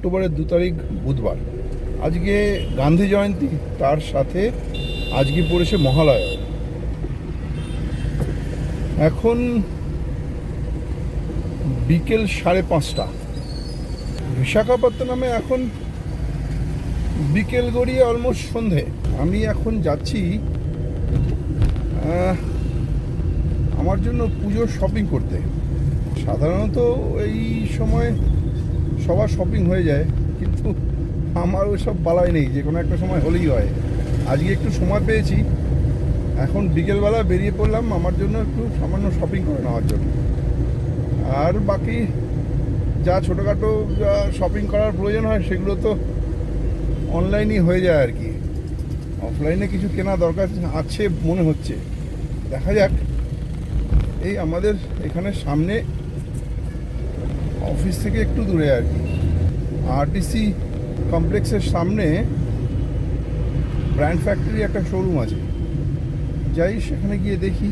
অক্টোবরের 2 তারিখ বুধবার। আজকে গান্ধী জয়ন্তী, তার সাথে আজকে পড়েছে মহালয়া। এখন বিকেল 5:30। বিশাখাপত্তনমে এখন বিকেল গড়িয়ে অলমোস্ট সন্ধে। আমি এখন যাচ্ছি আমার জন্য পুজোর শপিং করতে। সাধারণত এই সময় সবার শপিং হয়ে যায়, কিন্তু আমার ওইসব বালাই নেই, যে কোনো একটা সময় হলেই হয়। আজকে একটু সময় পেয়েছি, এখন বিকেলবেলা বেরিয়ে পড়লাম আমার জন্য একটু সামান্য শপিং করে নেওয়ার জন্য। আর বাকি যা ছোটোখাটো যা শপিং করার প্রয়োজন হয় সেগুলো তো অনলাইনই হয়ে যায় আর কি। অফলাইনে কিছু কেনা দরকার আছে মনে হচ্ছে, দেখা যাক। এই আমাদের এখানে সামনে অফিস থেকে একটু দূরে আর কি, আরটিসি কমপ্লেক্সের সামনে ব্র্যান্ড ফ্যাক্টরি একটা শোরুম আছে। যাই সেখানে গিয়ে দেখি,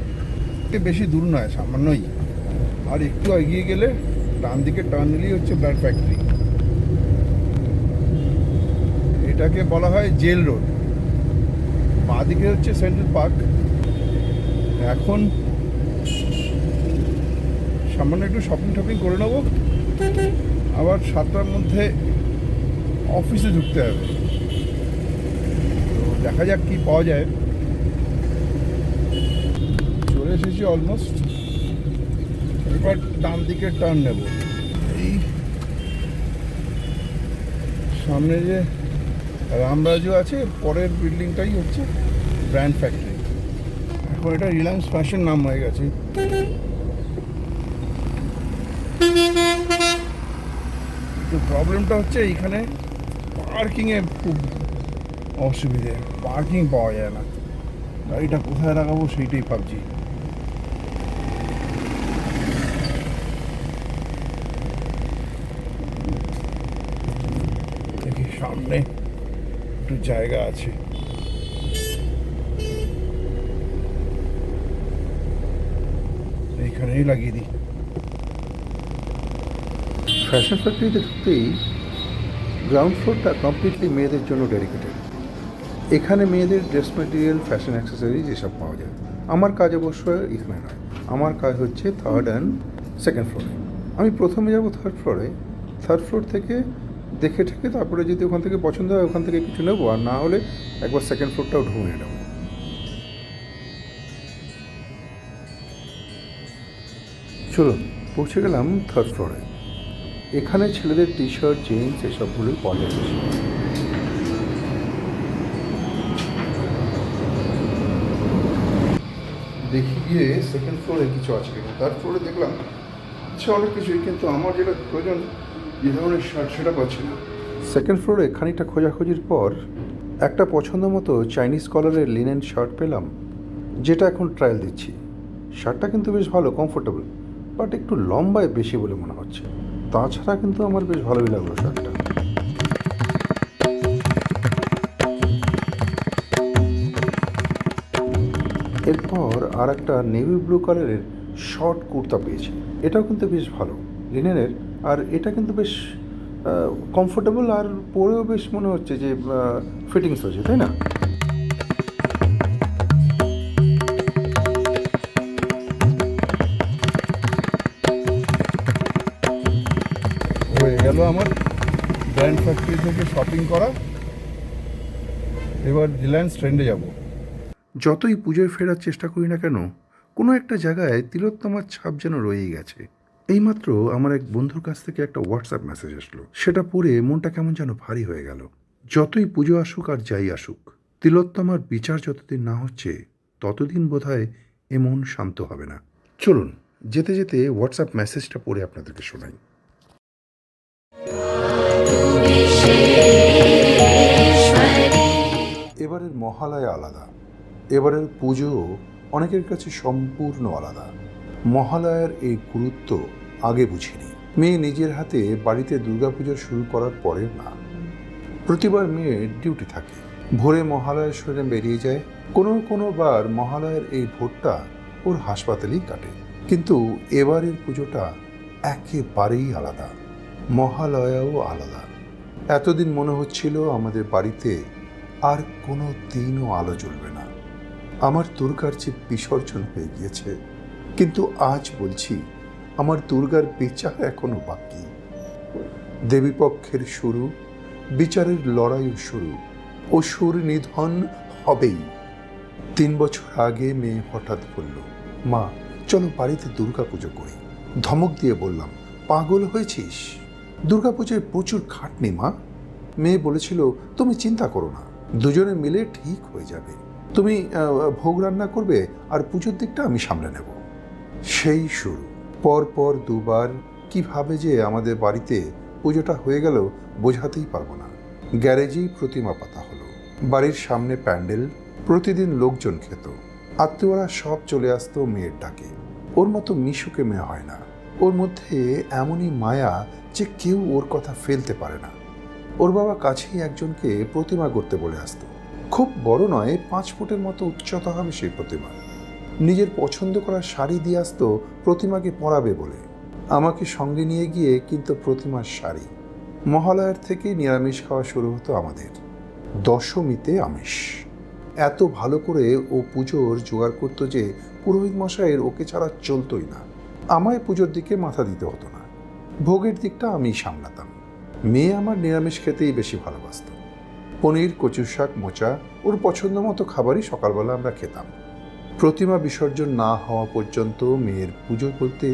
বেশি দূর নয়, সামান্যই। আর একটু এগিয়ে গেলে ডান দিকে টার্ন নিলেই হচ্ছে ব্র্যান্ড ফ্যাক্টরি। এটাকে বলা হয় জেল রোড, বাঁ দিকে হচ্ছে সেন্ট্রাল পার্ক। এখন সামান্য একটু শপিং করে নেবো, আবার 7টার মধ্যে অফিসে ঢুকতে হবে। তো দেখা যাক কি পাওয়া যায়। চলে এসেছি অলমোস্ট, এবার ডান দিকে টার্ন নেব। এই সামনে যে রামরাজু আছে, পরের বিল্ডিংটাই হচ্ছে ব্র্যান্ড ফ্যাক্টরি। এখন এটা রিলায়েন্স ফ্যাশন নাম হয়ে গেছে। তো প্রবলেমটা হচ্ছে এইখানে পার্কিংয়ে খুব অসুবিধে, পার্কিং পাওয়া যায় না। গাড়িটা কোথায় লাগাবো সেইটাই ভাবছি। দেখি সামনে একটু জায়গা আছে, এইখানেই লাগিয়ে দিই। ফ্যাশন ফ্যাক্টরিতে ঢুকতেই গ্রাউন্ড ফ্লোরটা কমপ্লিটলি মেয়েদের জন্য ডেডিকেটেড। এখানে মেয়েদের ড্রেস মেটেরিয়াল, ফ্যাশন অ্যাক্সেসরিজ এসব পাওয়া যায়। আমার কাজ অবশ্য এখানে নয়, আমার কাজ হচ্ছে 3rd অ্যান্ড 2nd ফ্লোরে। আমি প্রথমে যাব 3rd ফ্লোরে। 3rd ফ্লোর থেকে দেখে ঠেকে তারপরে যদি ওখান থেকে পছন্দ হয় ওখান থেকে কিছু নেবো, আর না হলে একবার 2nd ফ্লোরটাও ঢুকে নেবো। চলুন, পৌঁছে গেলাম 3rd ফ্লোরে। এখানে ছেলেদের টি শার্ট, জিন্স এসবগুলোই পাওয়া যাচ্ছে। দেখি গিয়ে 2nd ফ্লোরে কিছু আছে কিনা। 3rd ফ্লোরে দেখলাম আচ্ছা অনেক কিছুই, কিন্তু আমার যেটা প্রয়োজন যে ধরনের শার্ট সেটা পাচ্ছি না। 2nd ফ্লোরে খানিকটা খোঁজাখুঁজির পর একটা পছন্দ মতো চাইনিজ কলারের লিনেন শার্ট পেলাম, যেটা এখন ট্রায়াল দিচ্ছি। শার্টটা কিন্তু বেশ ভালো, কমফোর্টেবল, বাট একটু লম্বায় বেশি বলে মনে হচ্ছে। তাছাড়া কিন্তু আমার বেশ ভালোই লাগলো শার্টটা। এরপর আর একটা নেভি ব্লু কালারের শর্ট কুর্তা পেয়েছি, এটাও কিন্তু বেশ ভালো, লিনেনের। আর এটা কিন্তু বেশ কমফোর্টেবল, আর পরেও বেশ মনে হচ্ছে যে ফিটিংস হচ্ছে, তাই না? হয়ে গেল আমার ব্র্যান্ড ফ্যাক্টরি থেকে শপিং করা। এবার রিলায়েন্স ট্রেন্ডে যাব। যতই পুজোয় ফেরার চেষ্টা করি না কেন, কোনো একটা জায়গায় তিলোত্তমার ছাপ যেন রয়েই গেছে। এইমাত্র আমার এক বন্ধুর কাছ থেকে একটা হোয়াটসঅ্যাপ মেসেজ আসলো, সেটা পড়ে মনটা কেমন যেন ভারী হয়ে গেল। যতই পুজো আসুক আর যাই আসুক, তিলোত্তমার বিচার যতদিন না হচ্ছে ততদিন বোধহয় এ মন শান্ত হবে না। চলুন যেতে যেতে হোয়াটসঅ্যাপ মেসেজটা পড়ে আপনাদেরকে শোনাই। এবারের মহালয়া আলাদা, এবারের পুজো অনেকের কাছে সম্পূর্ণ আলাদা। মহালয়ার এই গুরুত্ব আগে বুঝিনি। মেয়ে নিজের হাতে বাড়িতে দুর্গাপুজো শুরু করার পরে না, প্রতিবার মেয়ের ডিউটি থাকে। ভোরে মহালয়ার শরীরে বেরিয়ে যায়, কোনো বার মহালয়ার এই ভোরটা ওর হাসপাতালেই কাটে। কিন্তু এবারের পুজোটা একেবারেই আলাদা, মহালয়াও আলাদা। এতদিন মনে হচ্ছিল আমাদের বাড়িতে আর কোনো দিনও আলো জ্বলবে না। আমার দুর্গার যে বিসর্জন হয়ে গিয়েছে, কিন্তু আজ বলছি আমার দুর্গার বিচার এখনো বাকি। দেবীপক্ষের শুরু, বিচারের লড়াইও শুরু। অসুর নিধন হবেই। 3 বছর আগে মেয়ে হঠাৎ বলল, মা চলো বাড়িতে দুর্গা পুজো করি। ধমক দিয়ে বললাম, পাগল হয়েছিস? দুর্গা পুজোয় প্রচুর খাটনি মা। মেয়ে বলেছিল, তুমি চিন্তা করো না, দুজনে মিলে ঠিক হয়ে যাবে। তুমি ভোগ রান্না করবে আর পুজোর দিকটা আমি সামলে নেব। সেই শুরু। পর 2 বার কিভাবে যে আমাদের বাড়িতে পুজোটা হয়ে গেল বোঝাতেই পারবো না। গ্যারেজেই প্রতিমা পাতা হলো, বাড়ির সামনে প্যান্ডেল, প্রতিদিন লোকজন খেত, আত্মীয়রা সব চলে আসতো মেয়ের ডাকে। ওর মতো মিশুকে মেয়ে হয় না। ওর মধ্যে এমনই মায়া যে কেউ ওর কথা ফেলতে পারে না। ওর বাবা কাছেই একজনকে প্রতিমা করতে বলে আসতো। খুব বড় নয়, 5 ফুটের মতো উচ্চতা হবে সেই প্রতিমা। নিজের পছন্দ করা শাড়ি দিয়ে আসতো প্রতিমাকে পরাবে বলে। আমাকে সঙ্গে নিয়ে গিয়ে কিন্তু প্রতিমার শাড়ি। মহালয়ার থেকেই নিরামিষ খাওয়া শুরু হতো আমাদের, দশমীতে আমিষ। এত ভালো করে ও পুজোর জোগাড় করতো যে পুরোহিত মশাইয়ের ওকে ছাড়া চলতোই না। আমায় পুজোর দিকে মাথা দিতে হতো না, ভোগের দিকটা আমি সামলাতাম। মেয়ে আমার নিরামিষ খেতেই বেশি ভালোবাসত। পনির, কচু শাক, মোচা, ওর পছন্দ মতো খাবারই সকালবেলা আমরা খেতাম। প্রতিমা বিসর্জন না হওয়া পর্যন্ত মেয়ের পুজো বলতে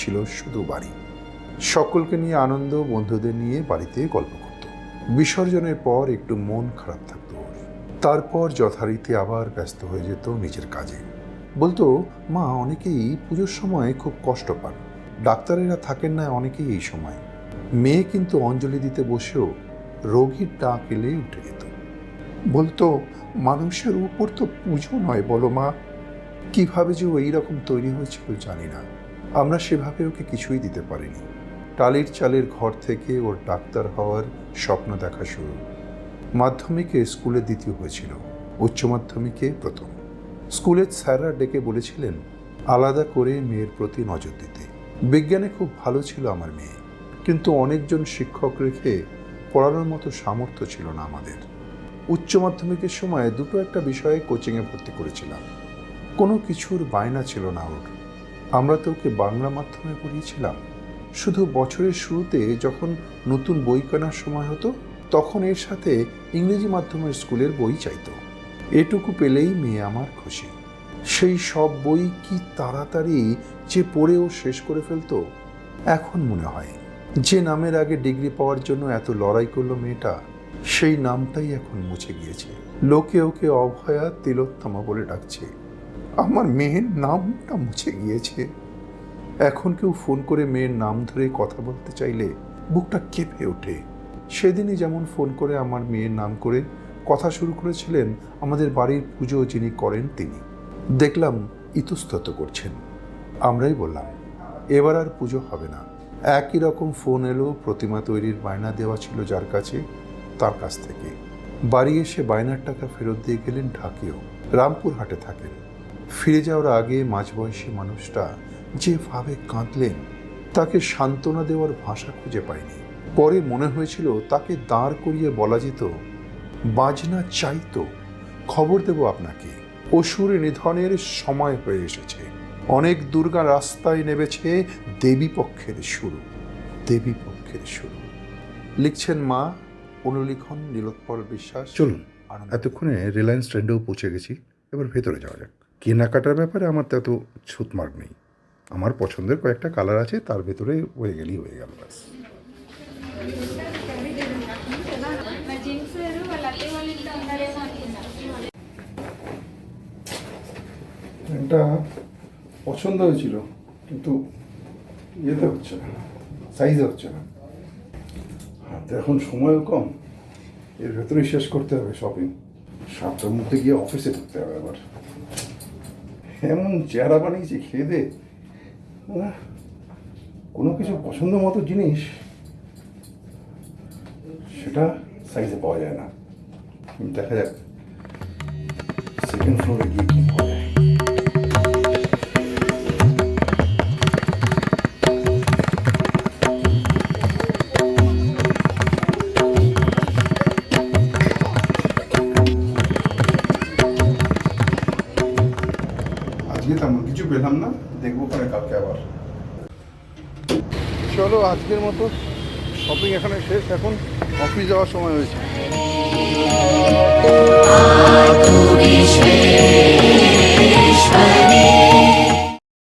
ছিল শুধু বাড়ি। সকলকে নিয়ে আনন্দ, বন্ধুদের নিয়ে বাড়িতে গল্প করত। বিসর্জনের পর একটু মন খারাপ থাকতো ওর। তারপর যথারীতি আবার ব্যস্ত হয়ে যেত নিজের কাজে। বলতো, মা অনেকেই পুজোর সময় খুব কষ্ট পান, ডাক্তারেরা থাকেন না অনেকেই এই সময়। মেয়ে কিন্তু অঞ্জলি দিতে বসেও রোগীর ডাক এলে উঠে যেত। বলতো, মানুষের উপর তো পুজো নয় বলো মা। কিভাবে যে ও এইরকম তৈরি হয়েছিল জানি না। আমরা সেভাবে ওকে কিছুই দিতে পারিনি। টালির চালের ঘর থেকে ওর ডাক্তার হওয়ার স্বপ্ন দেখা শুরু। মাধ্যমিকে স্কুলে দ্বিতীয় হয়েছিল, উচ্চ মাধ্যমিকে প্রথম। স্কুলের স্যাররা ডেকে বলেছিলেন আলাদা করে মেয়ের প্রতি নজর দিতে। বিজ্ঞানে খুব ভালো ছিল আমার মেয়ে, কিন্তু অনেকজন শিক্ষক রেখে পড়ানোর মতো সামর্থ্য ছিল না আমাদের। উচ্চ মাধ্যমিকের সময় 2-1 বিষয়ে কোচিংয়ে ভর্তি করেছিলাম। কোনো কিছুর বায়না ছিল না ওর। আমরা তো ওকে বাংলা মাধ্যমে পড়িয়েছিলাম। শুধু বছরের শুরুতে যখন নতুন বই কেনার সময় হতো, তখন এর সাথে ইংরেজি মাধ্যমের স্কুলের বই চাইতো। এটুকু পেলেই মেয়ে আমার খুশি। সেই সব বই কি তাড়াতাড়ি যে পড়েও শেষ করে ফেলতো। এখন মনে হয় যে নামের আগে ডিগ্রি পাওয়ার জন্য এত লড়াই করলো মেয়েটা, সেই নামটাই এখন মুছে গিয়েছে। লোকে ওকে অভয়া তিলোত্তমা বলে ডাকছে। আমার মেয়ের নামটা মুছে গিয়েছে। এখন কেউ ফোন করে মেয়ের নাম ধরে কথা বলতে চাইলে বুকটা কেঁপে ওঠে। সেদিনই যেমন ফোন করে আমার মেয়ের নাম করে কথা শুরু করেছিলেন আমাদের বাড়ির পুজো যিনি করেন তিনি। দেখলাম ইতস্তত করছেন। আমরাই বললাম, এবার আর পুজো হবে না। একই রকম ফোন এলো প্রতিমা তৈরির বায়না দেওয়া ছিল যার কাছে, তার কাছ থেকে। বাড়ি এসে বায়নার টাকা ফেরত দিয়ে গেলেন ঢাকেও। রামপুরহাটে থাকেন। ফিরে যাওয়ার আগে মাঝবয়সী মানুষটা যেভাবে কাঁদলেন, তাকে সান্ত্বনা দেওয়ার ভাষা খুঁজে পাইনি। পরে মনে হয়েছিল তাকে দাঁড় করিয়ে বলা যেত, বাজনা চাইতো, খবর দেব আপনাকে, অসুর নিধনের সময় হয়ে এসেছে। অনেক দুর্গা রাস্তায় নেমেছে, দেবীপক্ষের শুরু, দেবীপক্ষের শুরু। লিখছেন মা, অনুলিখন নীলোৎপল বিশ্বাস। চলুন, এতক্ষণে রিলায়েন্স ট্রেন্ডেও পৌঁছে গেছি। এবার ভেতরে যাওয়া যাক। কেনাকাটার ব্যাপারে আমার তো এত ছুতমার্গ নেই। আমার পছন্দের কয়েকটা কালার আছে, তার ভেতরে হয়ে গেলেই হয়ে গেল ব্যাস। এটা পছন্দ হয়েছিল, কিন্তু ইয়েতে হচ্ছে না, সাইজে হচ্ছে না। হাতে এখন সময়ও কম, এর ভেতরেই শেষ করতে হবে শপিং। 7টার মধ্যে গিয়ে অফিসে ঢুকতে হবে। আবার এমন চেহারা বানিয়েছি খেয়ে দে, কোনো কিছু পছন্দ মতো জিনিস সেটা সাইজে পাওয়া যায় না। দেখা যাক সেকেন্ড ফ্লোরে গিয়ে কি পাওয়া যায়। আজকে তেমন কিছু পেলাম না, দেখবো ওখানে কালকে আবার। চলো আজকের মতো শপিং এখানে শেষ, এখন অফিস যাওয়ার সময় হয়েছে। विश्वेश्वरी